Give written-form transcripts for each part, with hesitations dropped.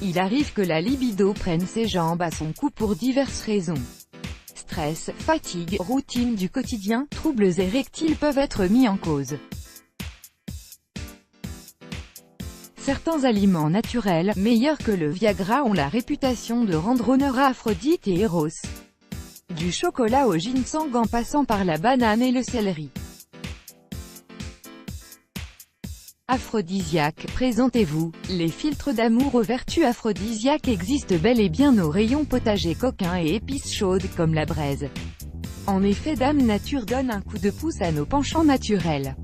Il arrive que la libido prenne ses jambes à son cou pour diverses raisons. Stress, fatigue, routine du quotidien, troubles érectiles peuvent être mis en cause. Certains aliments naturels, meilleurs que le Viagra, ont la réputation de rendre honneur à Aphrodite et Eros. Du chocolat au ginseng en passant par la banane et le céleri. Aphrodisiaque, présentez-vous. Les filtres d'amour aux vertus aphrodisiaques existent bel et bien aux rayons potager coquins et épices chaudes comme la braise. En effet, Dame Nature donne un coup de pouce à nos penchants naturels.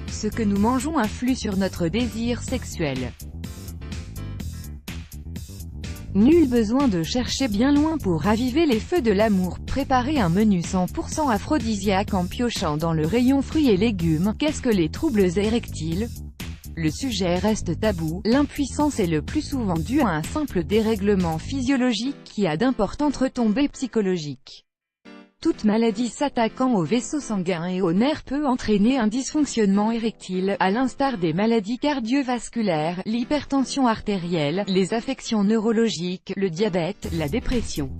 Ce que nous mangeons influe sur notre désir sexuel. Nul besoin de chercher bien loin pour raviver les feux de l'amour. Préparez un menu 100% aphrodisiaque en piochant dans le rayon fruits et légumes. Qu'est-ce que les troubles érectiles ? Le sujet reste tabou. L'impuissance est le plus souvent due à un simple dérèglement physiologique qui a d'importantes retombées psychologiques. Toute maladie s'attaquant aux vaisseaux sanguins et aux nerfs peut entraîner un dysfonctionnement érectile, à l'instar des maladies cardiovasculaires, l'hypertension artérielle, les affections neurologiques, le diabète, la dépression.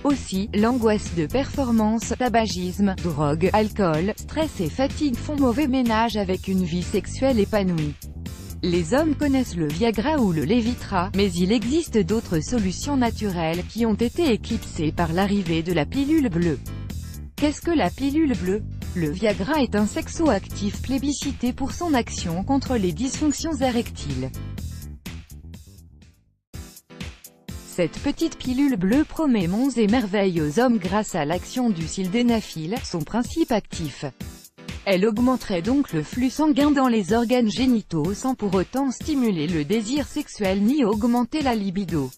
Aussi, l'angoisse de performance, tabagisme, drogue, alcool, stress et fatigue font mauvais ménage avec une vie sexuelle épanouie. Les hommes connaissent le Viagra ou le Levitra, mais il existe d'autres solutions naturelles qui ont été éclipsées par l'arrivée de la pilule bleue. Qu'est-ce que la pilule bleue ? Le Viagra est un sexo-actif plébiscité pour son action contre les dysfonctions érectiles. Cette petite pilule bleue promet monts et merveilles aux hommes grâce à l'action du sildenafil, son principe actif. Elle augmenterait donc le flux sanguin dans les organes génitaux sans pour autant stimuler le désir sexuel ni augmenter la libido.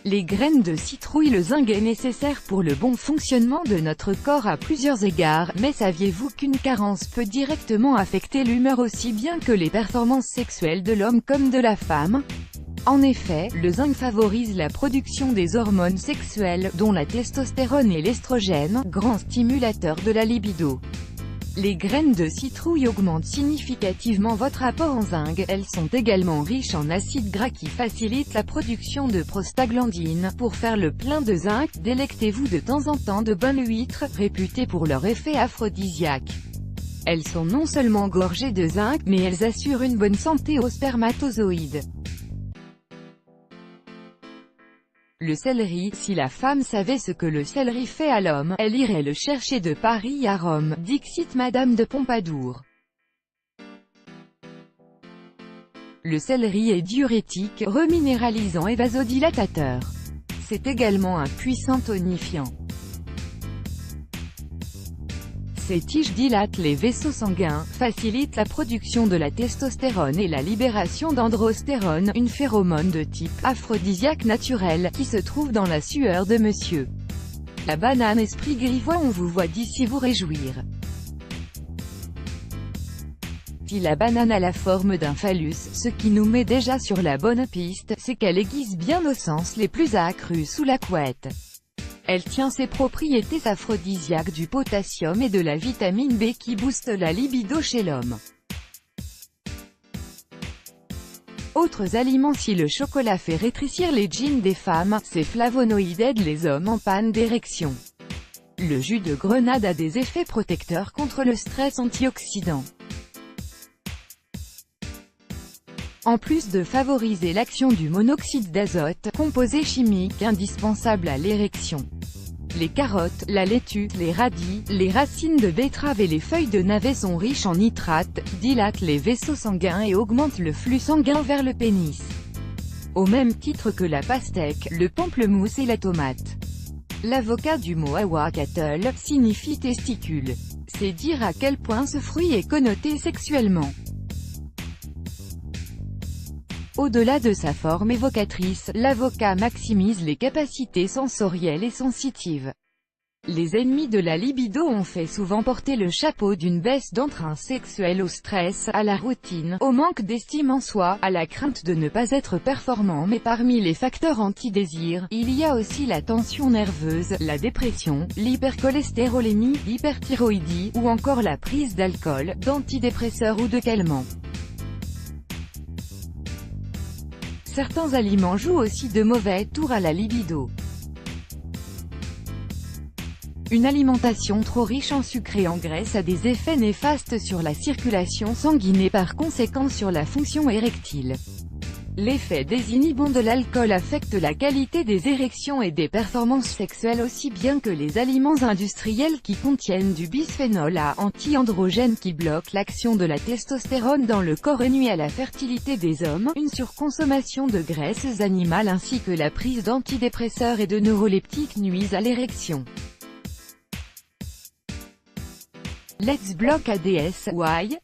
Les graines de citrouille. Le zinc est nécessaire pour le bon fonctionnement de notre corps à plusieurs égards, mais saviez-vous qu'une carence peut directement affecter l'humeur aussi bien que les performances sexuelles de l'homme comme de la femme ? En effet, le zinc favorise la production des hormones sexuelles, dont la testostérone et l'estrogène, grands stimulateurs de la libido. Les graines de citrouille augmentent significativement votre apport en zinc. Elles sont également riches en acides gras qui facilitent la production de prostaglandines. Pour faire le plein de zinc, délectez-vous de temps en temps de bonnes huîtres, réputées pour leur effet aphrodisiaque. Elles sont non seulement gorgées de zinc, mais elles assurent une bonne santé aux spermatozoïdes. Le céleri. Si la femme savait ce que le céleri fait à l'homme, elle irait le chercher de Paris à Rome, dixit Madame de Pompadour. Le céleri est diurétique, reminéralisant et vasodilatateur. C'est également un puissant tonifiant. Ces tiges dilatent les vaisseaux sanguins, facilitent la production de la testostérone et la libération d'androstérone, une phéromone de type aphrodisiaque naturel, qui se trouve dans la sueur de monsieur. La banane esprit grivois. On vous voit d'ici vous réjouir. Si la banane a la forme d'un phallus, ce qui nous met déjà sur la bonne piste, c'est qu'elle aiguise bien nos sens les plus accrus sous la couette. Elle tient ses propriétés aphrodisiaques du potassium et de la vitamine B qui boostent la libido chez l'homme. Autres aliments. Si le chocolat fait rétrécir les jeans des femmes, ces flavonoïdes aident les hommes en panne d'érection. Le jus de grenade a des effets protecteurs contre le stress antioxydant. En plus de favoriser l'action du monoxyde d'azote, composé chimique indispensable à l'érection. Les carottes, la laitue, les radis, les racines de betterave et les feuilles de navet sont riches en nitrates, qui dilatent les vaisseaux sanguins et augmentent le flux sanguin vers le pénis. Au même titre que la pastèque, le pamplemousse et la tomate. L'avocat, du mot aguacatl, signifie testicule. C'est dire à quel point ce fruit est connoté sexuellement. Au-delà de sa forme évocatrice, l'avocat maximise les capacités sensorielles et sensitives. Les ennemis de la libido ont fait souvent porter le chapeau d'une baisse d'entrain sexuel au stress, à la routine, au manque d'estime en soi, à la crainte de ne pas être performant. Mais parmi les facteurs anti-désir, il y a aussi la tension nerveuse, la dépression, l'hypercholestérolémie, l'hyperthyroïdie, ou encore la prise d'alcool, d'antidépresseurs ou de calmants. Certains aliments jouent aussi de mauvais tours à la libido. Une alimentation trop riche en sucre et en graisse a des effets néfastes sur la circulation sanguine et par conséquent sur la fonction érectile. L'effet désinhibant de l'alcool affecte la qualité des érections et des performances sexuelles aussi bien que les aliments industriels qui contiennent du bisphénol A, anti-androgène qui bloque l'action de la testostérone dans le corps et nuit à la fertilité des hommes, une surconsommation de graisses animales ainsi que la prise d'antidépresseurs et de neuroleptiques nuisent à l'érection. Let's block ADS, why?